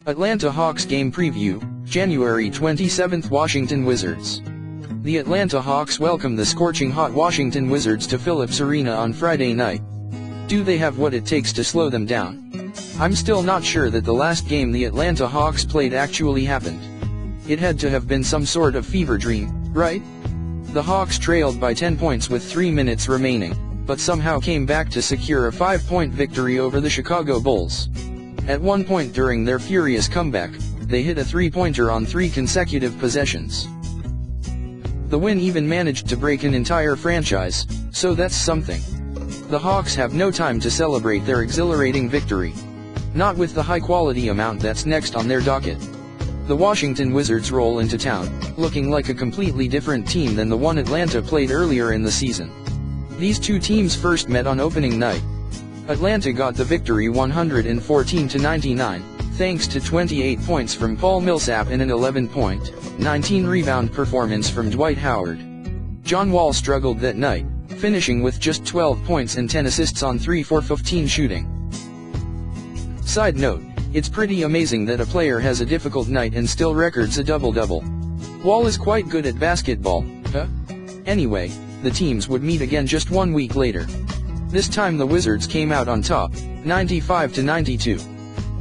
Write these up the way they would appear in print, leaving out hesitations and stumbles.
Atlanta Hawks Game Preview, January 27, Washington Wizards. The Atlanta Hawks welcome the scorching hot Washington Wizards to Phillips Arena on Friday night. Do they have what it takes to slow them down? I'm still not sure that the last game the Atlanta Hawks played actually happened. It had to have been some sort of fever dream, right? The Hawks trailed by 10 points with 3 minutes remaining, but somehow came back to secure a 5-point victory over the Chicago Bulls. At one point during their furious comeback, they hit a three-pointer on 3 consecutive possessions. The win even managed to break an entire franchise, so that's something. The Hawks have no time to celebrate their exhilarating victory. Not with the high-quality amount that's next on their docket. The Washington Wizards roll into town, looking like a completely different team than the one Atlanta played earlier in the season. These two teams first met on opening night. Atlanta got the victory 114-99, thanks to 28 points from Paul Millsap and an 11-point, 19-rebound performance from Dwight Howard. John Wall struggled that night, finishing with just 12 points and 10 assists on 3 for 15 shooting. Side note, it's pretty amazing that a player has a difficult night and still records a double-double. Wall is quite good at basketball, huh? Anyway, the teams would meet again just 1 week later. This time the Wizards came out on top, 95-92.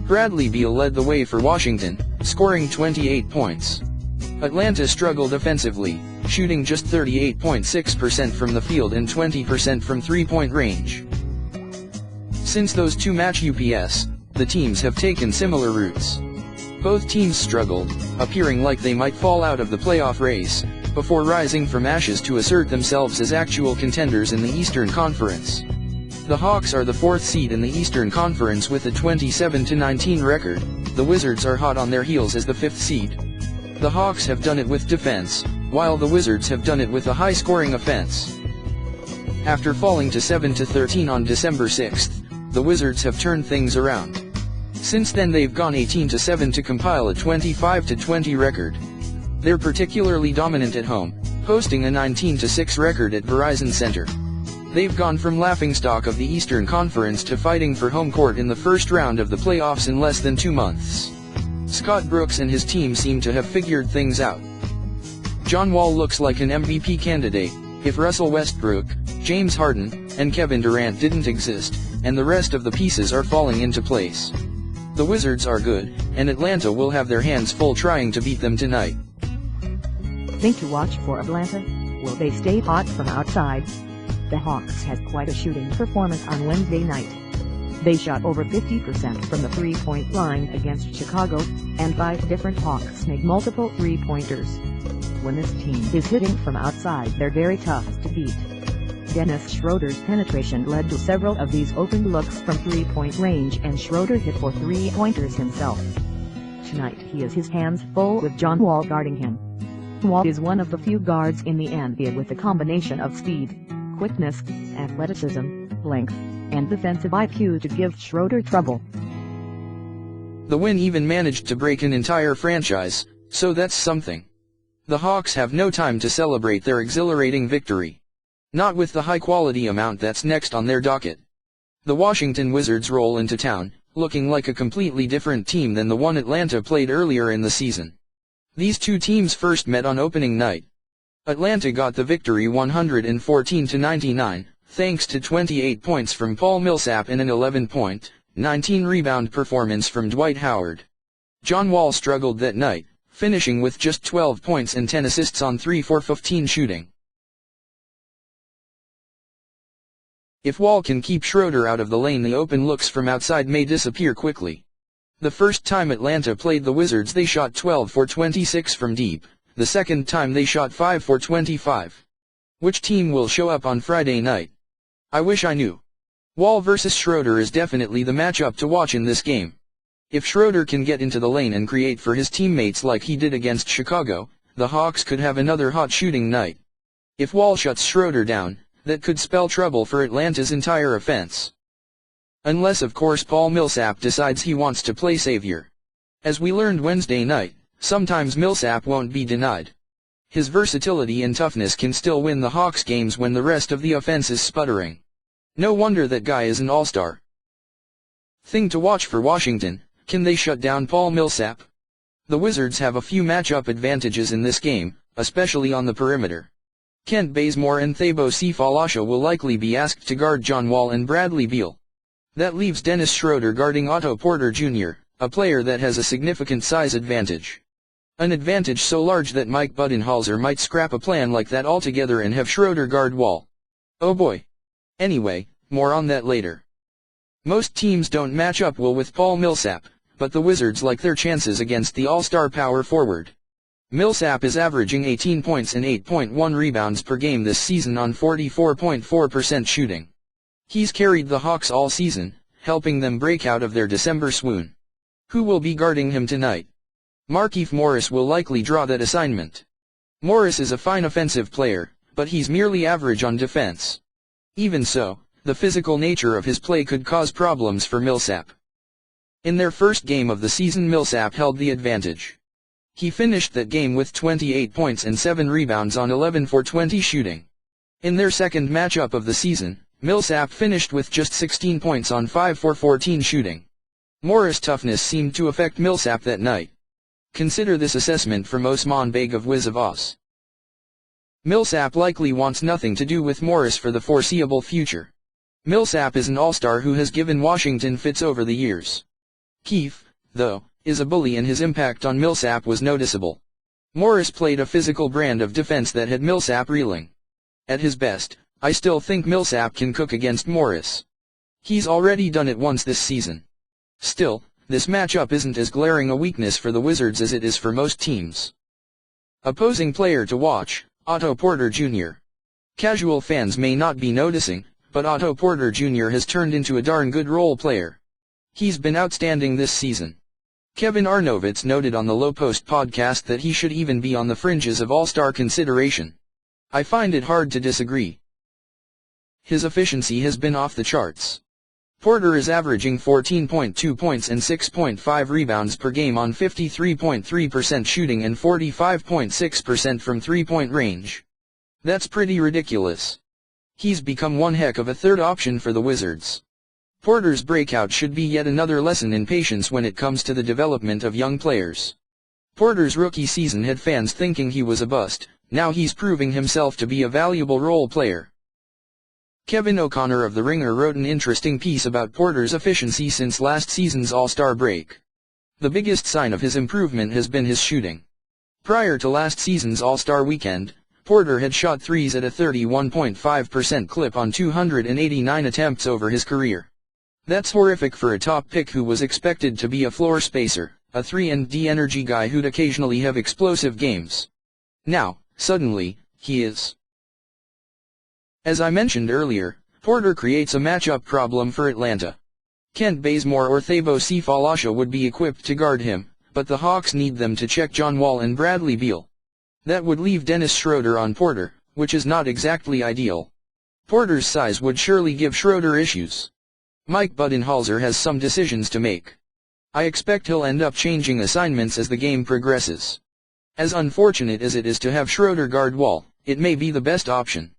Bradley Beal led the way for Washington, scoring 28 points. Atlanta struggled offensively, shooting just 38.6% from the field and 20% from three-point range. Since those two match UPS, the teams have taken similar routes. Both teams struggled, appearing like they might fall out of the playoff race, before rising from ashes to assert themselves as actual contenders in the Eastern Conference. The Hawks are the 4th seed in the Eastern Conference with a 27-19 record. The Wizards are hot on their heels as the 5th seed. The Hawks have done it with defense, while the Wizards have done it with a high-scoring offense. After falling to 7-13 on December 6th, the Wizards have turned things around. Since then they've gone 18-7 to compile a 25-20 record. They're particularly dominant at home, posting a 19-6 record at Verizon Center. They've gone from laughingstock of the Eastern Conference to fighting for home court in the first round of the playoffs in less than 2 months. Scott Brooks and his team seem to have figured things out. John Wall looks like an MVP candidate, if Russell Westbrook, James Harden, and Kevin Durant didn't exist, and the rest of the pieces are falling into place. The Wizards are good, and Atlanta will have their hands full trying to beat them tonight. Think to watch for Atlanta? Will they stay hot from outside? The Hawks had quite a shooting performance on Wednesday night. They shot over 50% from the three-point line against Chicago, and 5 different Hawks made multiple three-pointers. When this team is hitting from outside, they're very tough to beat. Dennis Schroeder's penetration led to several of these open looks from three-point range, and Schroeder hit 4 three-pointers himself. Tonight he has his hands full with John Wall guarding him. Wall is one of the few guards in the NBA with a combination of speed, quickness, athleticism, length, and defensive IQ to give Schroeder trouble. The win even managed to break an entire franchise, so that's something. The Hawks have no time to celebrate their exhilarating victory. Not with the high-quality amount that's next on their docket. The Washington Wizards roll into town, looking like a completely different team than the one Atlanta played earlier in the season. These two teams first met on opening night. Atlanta got the victory 114-99, thanks to 28 points from Paul Millsap and an 11-point, 19-rebound performance from Dwight Howard. John Wall struggled that night, finishing with just 12 points and 10 assists on 3 for 15 shooting. If Wall can keep Schroeder out of the lane, the open looks from outside may disappear quickly. The first time Atlanta played the Wizards they shot 12 for 26 from deep, the second time they shot 5 for 25. Which team will show up on Friday night? I wish I knew. Wall versus Schroeder is definitely the matchup to watch in this game. If Schroeder can get into the lane and create for his teammates like he did against Chicago, the Hawks could have another hot shooting night. If Wall shuts Schroeder down, that could spell trouble for Atlanta's entire offense. Unless of course Paul Millsap decides he wants to play savior. As we learned Wednesday night, sometimes Millsap won't be denied. His versatility and toughness can still win the Hawks games when the rest of the offense is sputtering. No wonder that guy is an all-star. Thing to watch for Washington: Can they shut down Paul Millsap? The Wizards have a few matchup advantages in this game, especially on the perimeter. Kent Bazemore and Thabo Sefalasha will likely be asked to guard John Wall and Bradley Beal. That leaves Dennis Schroeder guarding Otto Porter Jr., a player that has a significant size advantage. An advantage so large that Mike Budenholzer might scrap a plan like that altogether and have Schroeder guard Wall. Oh boy. Anyway, more on that later. Most teams don't match up well with Paul Millsap, but the Wizards like their chances against the all-star power forward. Millsap is averaging 18 points and 8.1 rebounds per game this season on 44.4% shooting. He's carried the Hawks all season, helping them break out of their December swoon. Who will be guarding him tonight? Markieff Morris will likely draw that assignment. Morris is a fine offensive player, but he's merely average on defense. Even so, the physical nature of his play could cause problems for Millsap. In their first game of the season, Millsap held the advantage. He finished that game with 28 points and 7 rebounds on 11 for 20 shooting. In their second matchup of the season, Millsap finished with just 16 points on 5 for 14 shooting. Morris' toughness seemed to affect Millsap that night. Consider this assessment from Osman Beg of Wiz of Oz. Millsap likely wants nothing to do with Morris for the foreseeable future. Millsap is an all-star who has given Washington fits over the years. Keefe, though, is a bully and his impact on Millsap was noticeable. Morris played a physical brand of defense that had Millsap reeling. At his best, I still think Millsap can cook against Morris. He's already done it once this season. Still, this matchup isn't as glaring a weakness for the Wizards as it is for most teams. Opposing player to watch, Otto Porter Jr. Casual fans may not be noticing, but Otto Porter Jr. has turned into a darn good role player. He's been outstanding this season. Kevin Arnovitz noted on the Low Post podcast that he should even be on the fringes of all-star consideration. I find it hard to disagree. His efficiency has been off the charts. Porter is averaging 14.2 points and 6.5 rebounds per game on 53.3% shooting and 45.6% from three-point range. That's pretty ridiculous. He's become one heck of a third option for the Wizards. Porter's breakout should be yet another lesson in patience when it comes to the development of young players. Porter's rookie season had fans thinking he was a bust. Now he's proving himself to be a valuable role player. Kevin O'Connor of The Ringer wrote an interesting piece about Porter's efficiency since last season's All-Star break. The biggest sign of his improvement has been his shooting. Prior to last season's All-Star weekend, Porter had shot threes at a 31.5% clip on 289 attempts over his career. That's horrific for a top pick who was expected to be a floor spacer, a 3-and-D energy guy who'd occasionally have explosive games. Now, suddenly, he is. As I mentioned earlier, Porter creates a matchup problem for Atlanta. Kent Bazemore or Thabo Sefalasha would be equipped to guard him, but the Hawks need them to check John Wall and Bradley Beal. That would leave Dennis Schroeder on Porter, which is not exactly ideal. Porter's size would surely give Schroeder issues. Mike Budenholzer has some decisions to make. I expect he'll end up changing assignments as the game progresses. As unfortunate as it is to have Schroeder guard Wall, it may be the best option.